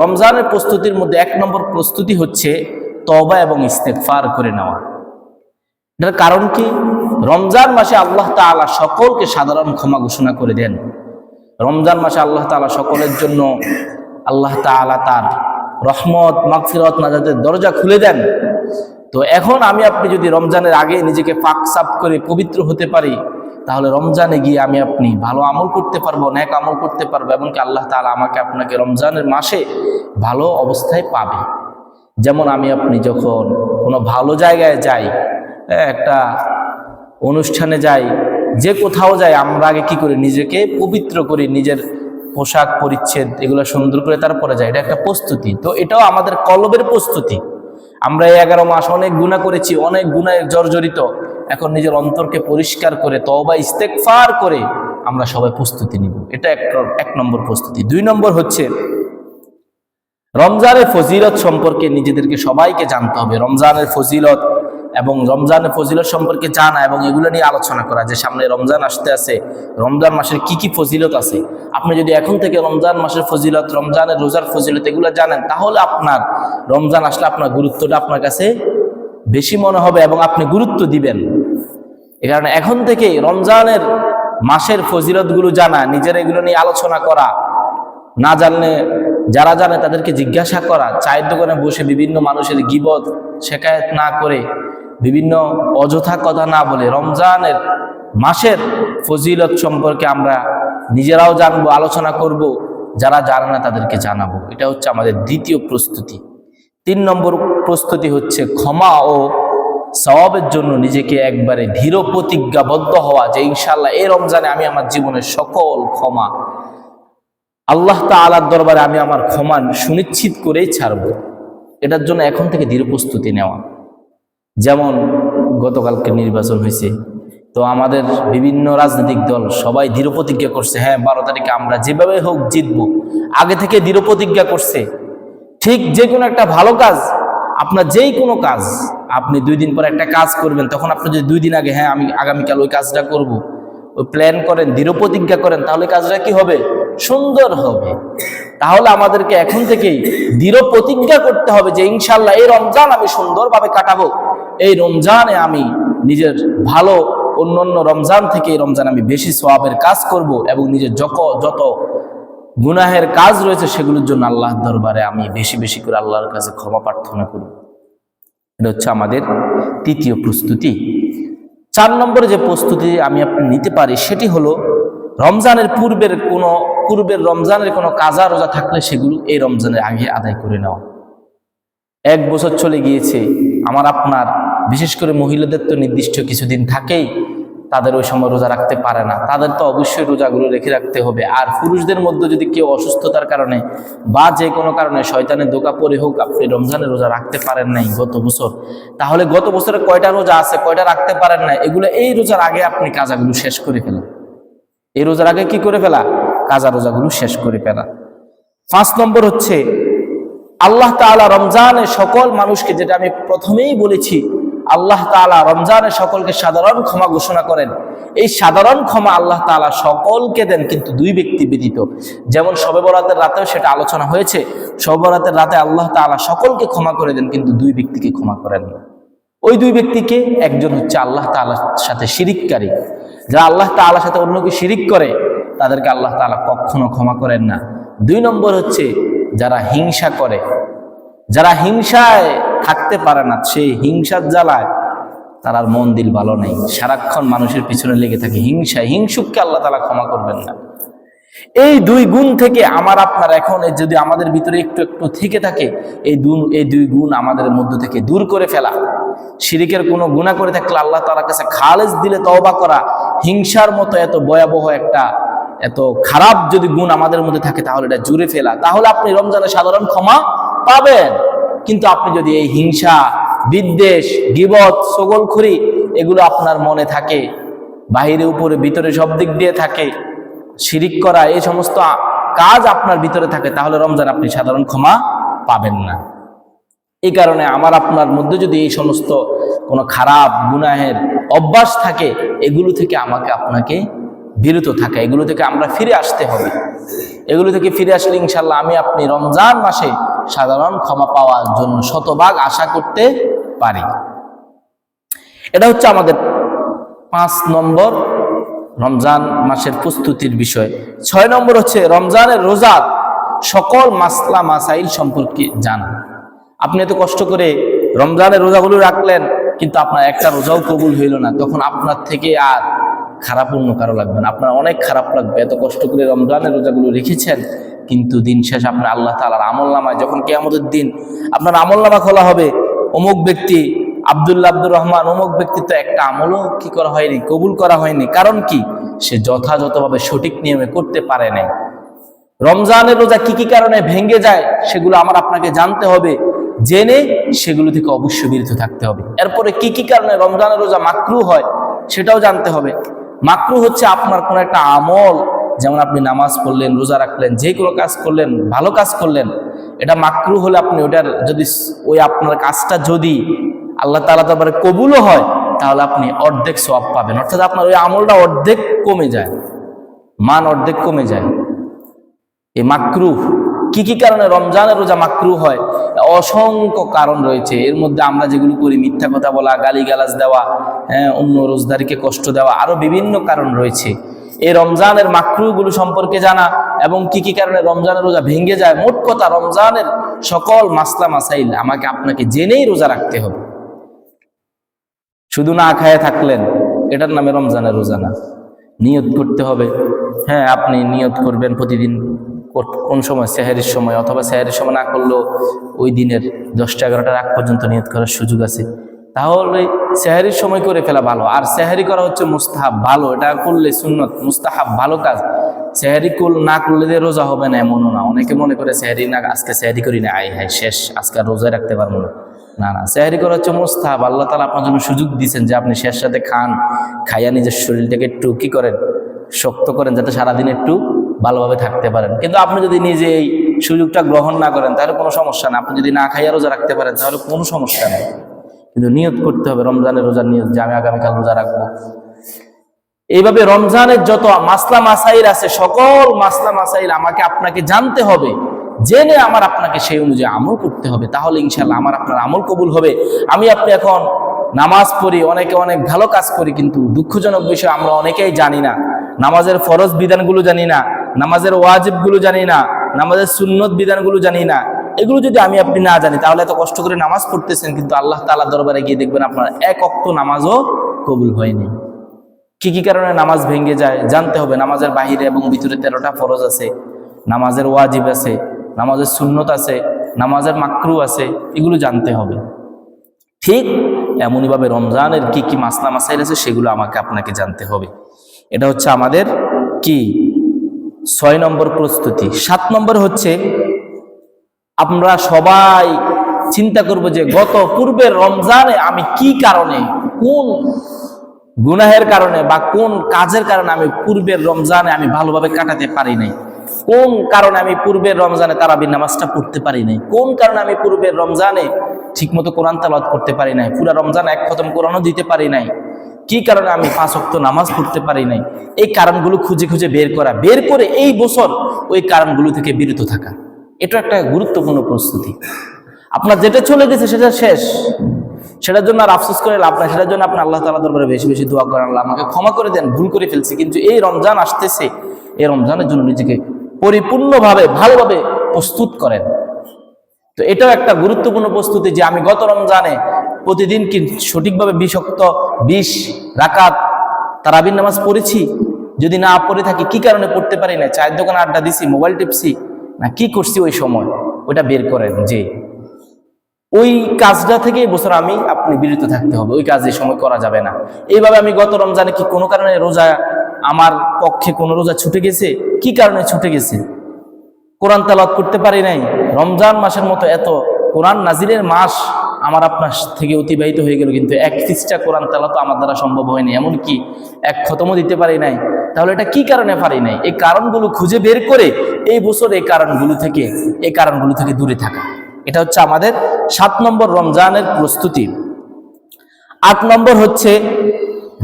রমজানের প্রস্তুতির মধ্যে 1 নম্বর প্রস্তুতি হচ্ছে তওবা এবং ইস্তেগফার করে নেওয়া। এটার কারণ কি? রমজান মাসে আল্লাহ তাআলা সকলকে সাধারণ ক্ষমা ঘোষণা করে দেন। রমজান মাসে আল্লাহ তাআলা সকলের জন্য আল্লাহ তাআলা তার রহমত, মাগফিরাত, নাজাতের দরজা খুলে দেন। তো এখন আমি আপনি যদি রমজানের আগে নিজেকে পাক সাফ করে পবিত্র হতে পারি, তাহলে রমজানে গিয়ে আমি আপনি ভালো আমল করতে পারবো, নেক আমল করতে পারবো, এমনকি আল্লাহ তাআলা আমাকে আপনাকে রমজানের মাসে ভালো অবস্থায় পাবে। যেমন আমি আপনি যখন কোনো ভালো জায়গায় যাই, একটা অনুষ্ঠানে যাই, যে কোথাও যাই, আমরা আগে কি করি? নিজেকে পবিত্র করি, নিজের পোশাক পরিচ্ছদ এগুলো সুন্দর করে তারপরে যাই। এটা একটা প্রস্তুতি। তো এটাও আমাদের কলবের প্রস্তুতি। আমরা এই 11 মাস অনেক গুনাহ করেছি, অনেক গুনাহে জর্জরিত। এখন নিজের অন্তরকে পরিষ্কার করে তওবা ইস্তেগফার করে আমরা সবাই প্রস্তুতি নিব। এটা এক নম্বর প্রস্তুতি। 2 নম্বর হচ্ছে রমজানের ফজিলত সম্পর্কে নিজেদেরকে সবাইকে জানতে হবে। রমজানের ফজিলত এবং রমজানের ফজিলত সম্পর্কে জানা এবং এগুলো নিয়ে আলোচনা করা, যে সামনে রমজান আসতে আছে, রমজান মাসের কি কি ফজিলত আছে। আপনি যদি এখন থেকে রমজান মাসের ফজিলত, রমজানের রোজার ফজিলত এগুলো জানেন, তাহলে আপনার রমজান আসলে আপনার গুরুত্বটা আপনার কাছে বেশি মনে হবে এবং আপনি গুরুত্ব দিবেন। এ কারণে এখন থেকে রমজানের মাসের ফজিলতগুলো জানা, নিজের এগুলো নিয়ে আলোচনা করা, না জানলে যারা জানে তাদেরকে জিজ্ঞাসা করা, চায়ের দোকানে বসে বিভিন্ন মানুষের গীবত শেকায়েত না করে, বিভিন্ন অযথা কথা না বলে রমজানের মাসের ফজিলত সম্পর্কে আমরা নিজেরাও জানবো, আলোচনা করব, যারা জানে না তাদেরকে জানাবো। এটা হচ্ছে আমাদের দ্বিতীয় প্রস্তুতি। 3 নম্বর প্রস্তুতি হচ্ছে ক্ষমা ও সওয়াবের জন্য নিজেকে একবারে দৃঢ় প্রতিজ্ঞাবদ্ধ হওয়া, যে ইনশাআল্লাহ এই রমজানে আমি আমার জীবনের সকল ক্ষমা আল্লাহ তাআলার দরবারে আমি আমার ক্ষমা সুনিশ্চিত করেই ছাড়ব। এটার জন্য এখন থেকে দৃঢ় প্রস্তুতি নেওয়া। যেমন গতকালকে নির্বাচন হয়েছে, তো আমাদের বিভিন্ন রাজনৈতিক দল সবাই দৃঢ় প্রতিজ্ঞা করছে, হ্যাঁ 12 তারিখে আমরা যেভাবে হোক জিতবো। আগে থেকে দৃঢ় প্রতিজ্ঞা করছে। ঠিক যে কোনো একটা ভালো কাজ, আপনার যেই কোনো কাজ, আপনি 2 দিন পর একটা কাজ করবেন, তখন আপনি যদি 2 দিন আগে, হ্যাঁ আমি আগামীকাল ওই কাজটা করব, ওই প্ল্যান করেন, দৃঢ় প্রতিজ্ঞা করেন, তাহলে কাজটা কি হবে? সুন্দর হবে। তাহলে আমাদেরকে এখন থেকেই দৃঢ় প্রতিজ্ঞা করতে হবে যে ইনশাআল্লাহ এই রমজান আমি সুন্দরভাবে কাটাবো। এই রমজানে আমি নিজের ভালো, অন্যান্য রমজান থেকে এই রমজান আমি বেশি সওয়াবের কাজ করব এবং নিজের যত গুনাহের কাজ রয়েছে সেগুলোর জন্য আল্লাহর দরবারে আমি বেশি বেশি করে আল্লাহর কাছে ক্ষমা প্রার্থনা করব। এটা হচ্ছে আমাদের তৃতীয় প্রস্তুতি। 4 নম্বরে যে প্রস্তুতি আমি আপনি নিতে পারি সেটি হলো রমজানের পূর্বের রমজানের কোনো কাজা রোজা থাকলে সেগুলো এই রমজানের আগে আদায় করে নেওয়া। 1 বছর চলে গিয়েছে, আমার আপনার, বিশেষ করে মহিলাদের তো নির্দিষ্ট কিছুদিন থাকেই, তাদের ওই সময় রোজা রাখতে পারে না, তাদের তো অবশ্যই রোজাগুলো রেখে রাখতে হবে। আর পুরুষদের মধ্যে যদি কেউ অসুস্থতার কারণে বা যে কোনো কারণে শয়তানের ধোঁকা পড়ে হোক আপনি রমজানের রোজা রাখতে পারেন নাই গত বছর, তাহলে গত বছরে কয়টা রোজা আছে, কয়টা রাখতে পারেন না, এগুলো এই রোজার আগে আপনি কাজাগুলো শেষ করে ফেলেন। এই রোজার আগে কি করে ফেলা? কাজা রোজাগুলো শেষ করে ফেলা। 5 নম্বর হচ্ছে আল্লাহ তাআলা রমজানে সকল মানুষকে, যেটা আমি প্রথমেই বলেছি, আল্লাহ তাআলা রমজানে সকলকে সাধারণ ক্ষমা ঘোষণা করেন। এই সাধারণ ক্ষমা আল্লাহ তাআলা সকলকে দেন, কিন্তু 2 ব্যক্তি ব্যতীত। যেমন শবে বরাতের রাতেও সেটা আলোচনা হয়েছে, শবে বরাতের রাতে আল্লাহ তাআলা সকলকে ক্ষমা করে দেন, কিন্তু 2 ব্যক্তিকে ক্ষমা করেন না। ওই 2 ব্যক্তিকে, একজন হচ্ছে আল্লাহ তাআলার সাথে শিরিককারী, যারা আল্লাহ তাআলার সাথে অন্যকে শিরিক করে তাদেরকে আল্লাহ তাআলা কখনো ক্ষমা করেন না। 2 নম্বর হচ্ছে যারা হিংসা করে, যারা হিংসায় থাকতে পারে না, সেই হিংসার জ্বালায় তার আর মন দিল ভালো নেই, সারাক্ষণ মানুষের পিছনে লেগে থাকে হিংসায়, হিংসুককে আল্লাহ তাআলা ক্ষমা করবেন না। এই 2 গুণ থেকে আমার আপনার এখন যদি আমাদের ভিতরে একটু একটু থেকে থাকে, এই 2 গুণ আমাদের মধ্য থেকে দূর করে ফেলা। শিরিকের কোনো গুনাহ করে থাকলে আল্লাহ তাআলার কাছে খালেস দিলে তওবা করা, হিংসার মতো এত ভয়াবহ একটা এত খারাপ যদি গুণ আমাদের মধ্যে থাকে তাহলে এটা জুড়ে ফেলা, তাহলে আপনি রমজানে সাধারণ ক্ষমা পাবেন। কিন্তু আপনি যদি এই হিংসা, বিদ্বেষ, গীবত, চগলখড়ি এগুলো আপনার মনে থাকে, বাহিরে উপরে ভিতরে সব দিক দিয়ে থাকে, শিরিক করা এই সমস্ত কাজ আপনার ভিতরে থাকে, তাহলে রমজান আপনি সাধারণ ক্ষমা পাবেন না। এই কারণে আমার আপনার মধ্যে যদি এই সমস্ত কোনো খারাপ গুনাহের অভ্যাস থাকে, এগুলো থেকে আমাকে আপনাকে বিরত থাকা, এগুলো থেকে আমরা ফিরে আসতে হবে। এগুলো থেকে ফিরে আসলে ইনশাল্লাহ আমি আপনি রমজান মাসে সাধারণ ক্ষমা পাওয়ার জন্য শতভাগ আশা করতে পারি। এটা হচ্ছে আমাদের 5 নম্বর রমজান মাসের প্রস্তুতির বিষয়। 6 নম্বর হচ্ছে রমজানের রোজার সকল মাসলা মাসাইল সম্পর্কে জানা। আপনি এত কষ্ট করে রমজানের রোজাগুলো রাখলেন, কিন্তু আপনার একটা রোজাও কবুল হইল না, তখন আপনার থেকে আর খারাপ অন্য কারো লাগবে না, আপনার অনেক খারাপ লাগবে। এত কষ্ট করে রমজানের রোজাগুলো রেখেছেন, কিন্তু দিন শেষ আপনার আল্লাহ তাআলার আমলনামায় যখন কিয়ামতের দিন আপনার আমলনামা খোলা হবে, অমুক ব্যক্তি আব্দুল্লাহ আব্দুর রহমান অমুক ব্যক্তি তো একটা আমলও কি করা হয়নি, কবুল করা হয়নি। কারণ কি? সে যথাযথভাবে সঠিক নিয়মে করতে পারে নাই। রমজানের রোজা কি কি কারণে ভেঙে যায় সেগুলো আমার আপনাকে জানতে হবে, জেনে সেগুলো থেকে অবশ্যই বিরত থাকতে হবে। এরপরে কি কি কারণে রমজানের রোজা মাকরুহ হয় সেটাও জানতে হবে। মাকরুহ হচ্ছে আপনার কোনো একটা আমল, যেমন আপনি নামাজ পড়লেন, রোজা রাখলেন, যে কোনো কাজ করলেন, ভালো কাজ করলেন, এটা মাকরুহ হলে আপনি ওটার যদি ওই আপনার কাজটা যদি আল্লাহ তাআলা দরবারে কবুলও হয়, তাহলে আপনি অর্ধেক সওয়াব পাবেন, অর্থাৎ আপনার ওই আমলটা অর্ধেক কমে যায়, মান অর্ধেক কমে যায়। এই মাকরুহ কি কি কারণে রমজানের রোজা মাকরুহ হয়? অসংখ্য কারণ রয়েছে। এর মধ্যে আমরা যেগুলো করি, মিথ্যা কথা বলা, গালিগালাজ দেওয়া, অন্য রোজদারিকে কষ্ট দেওয়া, আরো বিভিন্ন কারণ রয়েছে। এই রমজানের মাকরুহগুলো সম্পর্কে জানা এবং কি কি কারণে রমজানের রোজা ভেঙে যায়, মোট কথা রমজানের সকল মাসলা মাসাইল আমাকে আপনাকে জেনেই রোজা রাখতে হবে। শুধু না খায়ে থাকলেন, এটার নামে রমজানের রোজা না। নিয়ত করতে হবে। হ্যাঁ, আপনি নিয়ত করবেন প্রতিদিন, কোন সময়, সেহরির সময়, অথবা সেহরির সময় না করলেও ওই দিনের 10টা-11টার আগ পর্যন্ত নিয়ত করার সুযোগ আছে, তাহলে সেহরির সময় করে ফেলা ভালো। আর সেহরি করা হচ্ছে মুস্তাহাব, ভালো, এটা করলে সুন্নত, মুস্তাহাব, ভালো কাজ। সেহরি না করলে যে রোজা হবে না এমনও না। অনেকে মনে করে সেহরি না, আজকে সেহরি করি না, আয় হায় শেষ, আজকে রোজায় রাখতে পারবো না। না না, সেহরি করা হচ্ছে মুস্তাহাব। আল্লাহ তাআলা আপনার জন্য সুযোগ দিয়েছেন যে আপনি শেষ রাতে খান, খাইয়া নিজের শরীরটাকে একটু কি করেন, শক্ত করেন, যাতে সারাদিন একটু ভালোভাবে থাকতে পারেন। কিন্তু আপনি যদি নিজে এই সুযোগটা গ্রহণ না করেন তাহলে কোনো সমস্যা না। আপনি যদি না খাইয়া রোজা রাখতে পারেন তাহলে কোনো সমস্যা নেই, কিন্তু নিয়ত করতে হবে, রমজানের রোজার নিয়ত, যে আমি আগামীকাল রোজা রাখবো। এইভাবে রমজানের যত মাসলা মাসাইল আছে, সকল মাসলা মাসাইল আমাকে আপনাকে জানতে হবে, জেনে আমার আপনাকে সেই অনুযায়ী আমল করতে হবে। তাহলে ইনশাআল্লাহ আমার আপনার আমল কবুল হবে। আমি আপনি এখন নামাজ পড়ি, অনেকে অনেক ভালো কাজ করি, কিন্তু দুঃখজনক বিষয় আমরা অনেকেই জানি না, নামাজের ফরজ বিধানগুলো জানি না, নামাজের ওয়াজিবগুলো জানি না, নামাজের সুন্নত বিধানগুলো জানি না। এগুলো যদি আমি আপনি না জানি, তাহলে এত কষ্ট করে নামাজ পড়তেছেন, কিন্তু আল্লাহ তাআলার দরবারে গিয়ে দেখবেন আপনার এক ওয়াক্ত নামাজও কবুল হয়নি। কি কি কারণে নামাজ ভেঙে যায় জানতে হবে। নামাজের বাহিরে এবং ভিতরে 13টা ফরজ আছে, নামাজের ওয়াজিব আছে, নামাজের সুন্নত আছে, নামাজের মাকরুহ আছে, এগুলো জানতে হবে। ঠিক এমনইভাবে রমজানের কি কি মাসলা মাসাইল আছে সেগুলো আমাকে আপনাকে জানতে হবে। এটা হচ্ছে আমাদের কি 6 নম্বর প্রস্তুতি। 7 নম্বর হচ্ছে আমরা সবাই চিন্তা করব যে গত পূর্বের রমজানে আমি কি কারণে, কোন গুনাহের কারণে বা কোন কাজের কারণে আমি পূর্বের রমজানে আমি ভালোভাবে কাটাতে পারি নাই, কোন কারণে আমি পূর্বের রমজানে তারাবির নামাজটা পড়তে পারি নাই, কোন কারণে আমি পূর্বের রমজানে ঠিকমতো কোরআন তেলাওয়াত করতে পারি নাই, পুরা রমজান এক খতম কোরআনও দিতে পারি নাই, কি কারণে আমি 5 ওয়াক্ত নামাজ পড়তে পারি নাই। এই কারণগুলো খুঁজে খুঁজে বের করা, বের করে এই বছর ওই কারণগুলো থেকে বিরত থাকা, এটা একটা গুরুত্বপূর্ণ প্রস্তুতি। আপনার যেটা চলে গেছে সেটা শেষ, সেটার জন্য আর আফসোস করে লাভ নাই। সেটার জন্য আপনি আল্লাহ তাআলার দরবারে বেশি বেশি দোয়া করেন, আল্লাহ আমাকে ক্ষমা করে দেন, ভুল করে ফেলছি। কিন্তু এই রমজান আসতেছে, এই রমজানের জন্য নিজেকে পরিপূর্ণভাবে ভালোভাবে প্রস্তুত করেন। তো এটাও একটা গুরুত্বপূর্ণ প্রস্তুতি যে আমি গত রমজানে প্রতিদিন কি সঠিকভাবে 20 রাকাত তারাবির নামাজ পড়েছি, যদি না পড়ে থাকি কি কারণে পড়তে পারি না, চায়ের দোকানে আড্ডা দিছি, মোবাইল টিপছি, না কি করছি ওই সময়, ওটা বের করেন যে ওই কাজটা থেকে বছর আমি আপনি বিরত থাকতে হবে, ওই কাজ এই সময় করা যাবে না। এইভাবে আমি গত রমজানে কি কোনো কারণে রোজা আমার পক্ষে কোনো রোজা ছুটে গেছে, কি কারণে ছুটে গেছে, কোরআন তেলাওয়াত করতে পারি নাই, রমজান মাসের মতো এত কোরআন নাজিলের মাস আমার আপনার থেকে অতিবাহিত হয়ে গেল, কিন্তু এক পৃষ্ঠা কোরআন তেলাওয়াত আমার দ্বারা সম্ভব হয়নি, এমনকি এক খতমও দিতে পারি নাই। তাহলে এটা কি কারণে পারি নাই? এই কারণগুলো খুঁজে বের করে এই বছর এই কারণগুলো থেকে দূরে থাকা, এটা হচ্ছে আমাদের 7 নম্বর রমজানের প্রস্তুতি। 8 নম্বর হচ্ছে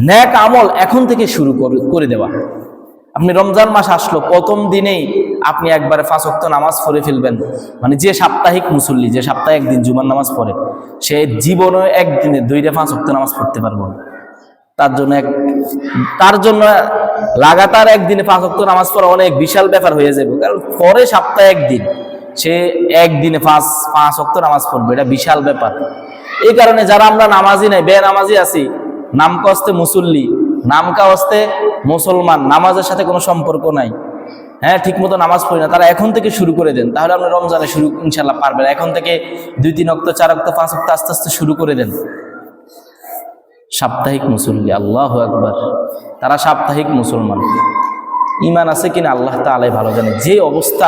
নেক আমল এখন থেকে শুরু করে দেওয়া। আপনি রমজান মাস আসলো, প্রথম দিনেই আপনি একবারে 5 ওয়াক্ত নামাজ পড়ে ফেলবেন, মানে যে সাপ্তাহিক মুসল্লি, যে সপ্তাহে একদিন জুমার নামাজ পড়ে, সে জীবনে একদিনে 2টা 5 ওয়াক্ত নামাজ পড়তে পারবো না। তার জন্য লাগাতার একদিনে 5 ওয়াক্ত নামাজ পড়া অনেক বিশাল ব্যাপার হয়ে যাবে, কারণ পরে সপ্তাহে একদিন সে একদিনে 5 ওয়াক্ত নামাজ পড়বে, এটা বিশাল ব্যাপার। এই কারণে যারা আমরা নামাজি নাই, বেনামাজি আছি, নামকা হস্তে মুসল্লি, নামকা হস্তে মুসলমান, নামাজের সাথে কোনো সম্পর্ক নাই, হ্যাঁ ঠিক মতো নামাজ পড়ি না, তারা এখন থেকে শুরু করে দেন, তাহলে আপনি রমজানে শুরু ইনশাল্লাহ পারবেন। এখন থেকে 2-3 ওয়াক্ত 4 ওয়াক্ত 5 ওয়াক্ত আস্তে আস্তে শুরু করে দেন। সাপ্তাহিক মুসল্লি, আল্লাহু আকবার, তারা সাপ্তাহিক মুসলমান। ইমান আছে কিনা আল্লাহ তাআলাই ভালো জানে। যে অবস্থা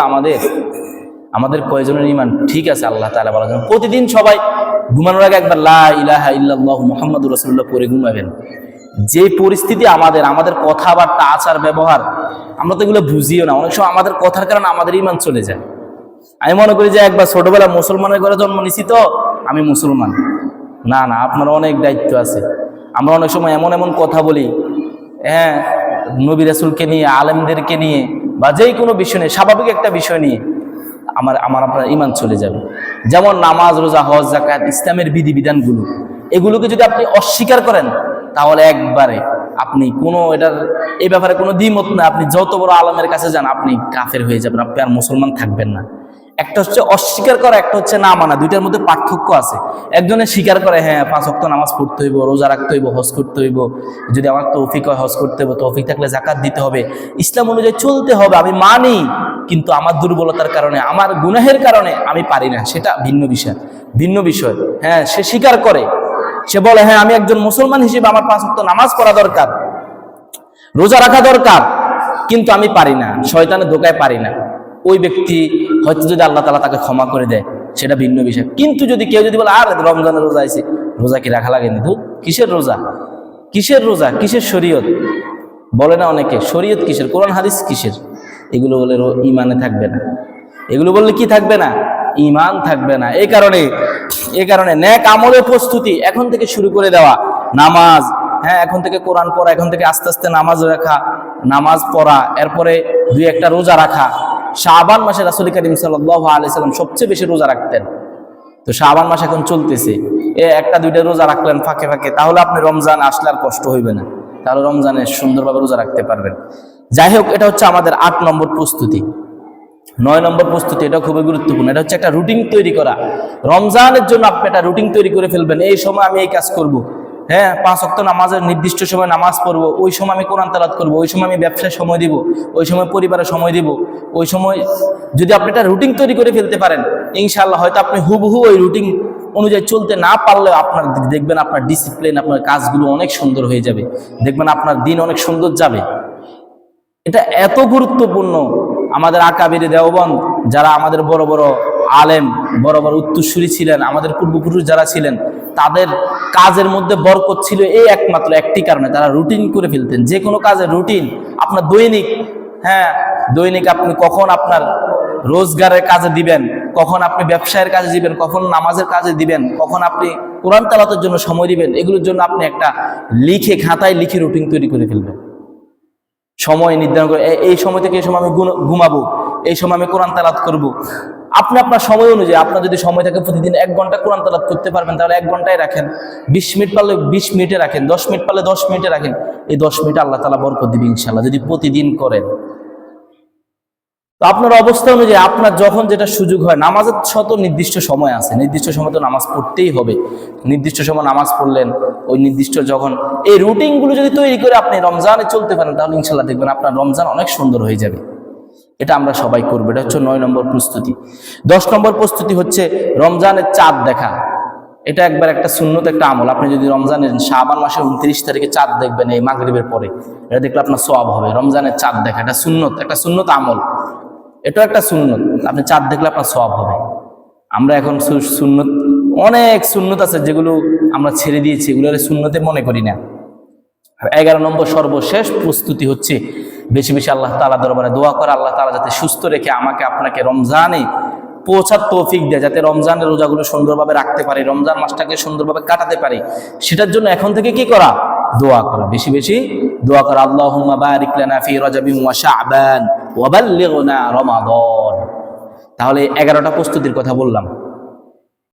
আমাদের কয়জনের ইমান ঠিক আছে আল্লাহ তাআলা ভালো জানে। প্রতিদিন সবাই ঘুমানোর আগে একবার লা ইলাহা ইল্লাল্লাহু মুহাম্মাদুর রাসূলুল্লাহ পড়ে ঘুমাবেন। যে পরিস্থিতি আমাদের কথাবার্তা, আচার ব্যবহার, আমরা তো এগুলো বুঝিও না। অনেক সময় আমাদের কথার কারণে আমাদের ইমান চলে যায়। আমি মনে করি যে একবার ছোটবেলা মুসলমানের ঘরে জন্ম নিছি তো আমি মুসলমান। না, আপনার অনেক দায়িত্ব আছে। আমরা অনেক সময় এমন কথা বলি, হ্যাঁ, নবী রাসূলকে নিয়ে, আলেমদেরকে নিয়ে, বা যেই কোনো বিষয় নিয়ে, স্বাভাবিক একটা বিষয় নিয়ে আপনার ইমান চলে যাবে। যেমন নামাজ, রোজা, হজ, যাকাত, ইসলামের বিধিবিধানগুলো, এগুলোকে যদি আপনি অস্বীকার করেন তাহলে একবারে আপনি এই ব্যাপারে কোনো দ্বিমত না, আপনি যত বড় আলেমের কাছে যান আপনি কাফের হয়ে যাবেন, আপনি আর মুসলমান থাকবেন না। একটা হচ্ছে অস্বীকার করা, একটা হচ্ছে না মানা, দুইটার মধ্যে পার্থক্য আছে। একজনে স্বীকার করে হ্যাঁ 5 ওয়াক্ত নামাজ পড়তে হইব, রোজা রাখতে হইব, হজ করতে হইব, যদি আমার তৌফিক হয় হজ করতে হইব, তৌফিক থাকলে যাকাত দিতে হবে, ইসলাম অনুযায়ী চলতে হবে, আমি মানি, কিন্তু আমার দুর্বলতার কারণে, আমার গুনাহের কারণে আমি পারি না, সেটা ভিন্ন বিষয়। হ্যাঁ, সে স্বীকার করে, সে বলে হ্যাঁ আমি একজন মুসলমান হিসেবে আমার 5 ওয়াক্ত নামাজ পড়া দরকার, রোজা রাখা দরকার, কিন্তু আমি পারি না, শয়তানের ধোকায় পারি না। ওই ব্যক্তি হয়তো যদি আল্লাহ তাআলা তাকে ক্ষমা করে দেয় সেটা ভিন্ন বিষয়। কিন্তু যদি কেউ বলে আর রমজানের রোজা আছে, রোজা কি রাখা লাগেনি? তো কিসের রোজা, কিসের শরীয়ত? বলে না অনেকে শরীয়ত কিসের, কোরআন হাদিস কিসের? এগুলো বলে ইমানে থাকবে না। এগুলো বললে কি থাকবে না? ইমান থাকবে না। এই কারণে নেক আমলের প্রস্তুতি এখন থেকে শুরু করে দেওয়া। নামাজ, হ্যাঁ এখন থেকে কোরআন পড়া, এখন থেকে আস্তে আস্তে নামাজ পড়া, এরপরে 2-1টা রোজা রাখা। শাবান মাসে রাসূল করিম সাল্লাল্লাহু আলাইহি সাল্লাম সবচেয়ে বেশি রোজা রাখতেন। তো শাবান মাস এখন চলতেছে, 1-2টা রোজা রাখলেন ফাঁকে ফাঁকে, তাহলে আপনি রমজান আসলে আর কষ্ট হইবে না, তাহলে রমজানে সুন্দরভাবে রোজা রাখতে পারবেন। যাই হোক, এটা হচ্ছে আমাদের 8 নম্বর প্রস্তুতি। 9 নম্বর প্রস্তুতি, এটা খুবই গুরুত্বপূর্ণ। এটা হচ্ছে একটা রুটিন তৈরি করা। রমজানের জন্য আপনি একটা রুটিন তৈরি করে ফেলবেন। এই সময় আমি এই কাজ করব, হ্যাঁ 5 ওয়াক্ত নামাজের নির্দিষ্ট সময় নামাজ পড়বো, ওই সময় আমি কোরআন তেলাওয়াত করব, ওই সময় আমি ব্যবসায় সময় দিব, ওই সময় পরিবারের সময় দিব, ওই সময় যদি আপনি একটা রুটিন তৈরি করে ফেলতে পারেন, ইনশাআল্লাহ হয়তো আপনি হুবহু ওই রুটিন অনুযায়ী চলতে না পারলেও আপনার দেখবেন আপনার ডিসিপ্লিন, আপনার কাজগুলো অনেক সুন্দর হয়ে যাবে, দেখবেন আপনার দিন অনেক সুন্দর যাবে। এটা এত গুরুত্বপূর্ণ। আমাদের আকাবির দেওবন্দ, যারা আমাদের বড় বড় আলেম, বড় বড় উত্তরসূরি ছিলেন, আমাদের পূর্বপুরুষ যারা ছিলেন, তাদের কাজের মধ্যে বরকত ছিল এই একমাত্র একটি কারণে, তারা রুটিন করে ফেলতেন। যে কোনো কাজের রুটিন, আপনার দৈনিক আপনি কখন আপনার রোজগারের কাজে দিবেন, কখন আপনি ব্যবসায়ের কাজে দিবেন, কখন নামাজের কাজে দিবেন, কখন আপনি কোরআন তেলাওয়াতের জন্য সময় দিবেন, এগুলোর জন্য আপনি একটা খাতায় লিখে রুটিন তৈরি করে ফেলবেন। সময় নির্ধারণ করে, এই সময় থেকে এই সময় আমি ঘুমাবো, এই সময় আমি কোরআন তেলাওয়াত করব। আপনি আপনার সময় অনুযায়ী, আপনার যদি সময় থাকে প্রতিদিন 1 ঘন্টা কোরআন তেলাওয়াত করতে পারবেন, তাহলে 1 ঘন্টায় রাখেন। 20 মিনিট পারলে 20 মিনিটে রাখেন, 10 মিনিট পারলে 10 মিনিটে রাখেন। এই 10 মিনিটে আল্লাহ তাআলা বরকত দিবে ইনশাআল্লাহ, যদি প্রতিদিন করেন। তো আপনার অবস্থা অনুযায়ী আপনার যখন যেটা সুযোগ হয়, নামাজের শত নির্দিষ্ট সময় আছে, নির্দিষ্ট সময় তো নামাজ পড়তেই হবে। নির্দিষ্ট সময় নামাজ পড়লেন, ওই নির্দিষ্ট যখন এই রুটিনগুলো যদি তৈরি করে আপনি রমজানে চলতে পারেন, তাহলে ইনশাআল্লাহ দেখবেন আপনার রমজান অনেক সুন্দর হয়ে যাবে। এটা আমরা সবাই করবো। এটা হচ্ছে 9 নম্বর প্রস্তুতি। 10 নম্বর প্রস্তুতি হচ্ছে রমজানের চাঁদ দেখা। এটা একবার একটা সুন্নত, একটা আমল। আপনি যদি রমজানের শাবান মাসের 29 তারিখে চাঁদ দেখবেন, এই মাগরিবের পরে, এটা দেখলে আপনার সওয়াব হবে। রমজানের চাঁদ দেখা এটা একটা সুন্নত আমল, এটা একটা সুন্নত। আপনি চাঁদ দেখলে আপনার সওয়াব হবে। আমরা এখন অনেক সুন্নত আছে যেগুলো আমরা ছেড়ে দিয়েছি, এগুলো সুন্নতে মনে করি না। 11 নম্বর সর্বশেষ প্রস্তুতি হচ্ছে বেশি বেশি আল্লাহ তাআলা দরবারে দোয়া করা, আল্লাহ তাআলা যাতে সুস্থ রেখে আমাকে আপনাকে রমজানে পৌঁছার তৌফিক দেয়, যাতে রমজানের রোজাগুলো সুন্দরভাবে রাখতে পারি, রমজান মাসটাকে সুন্দরভাবে কাটাতে পারি। সেটার জন্য এখন থেকে কি করা? দোয়া করা, বেশি বেশি দোয়া করা। আল্লাহুম্মা বারিক লানা ফি রাজাবিন ওয়া শাবান ওয়া বাল্লিগনা রমাদান। তাহলে 11টা প্রস্তুতির কথা বললাম।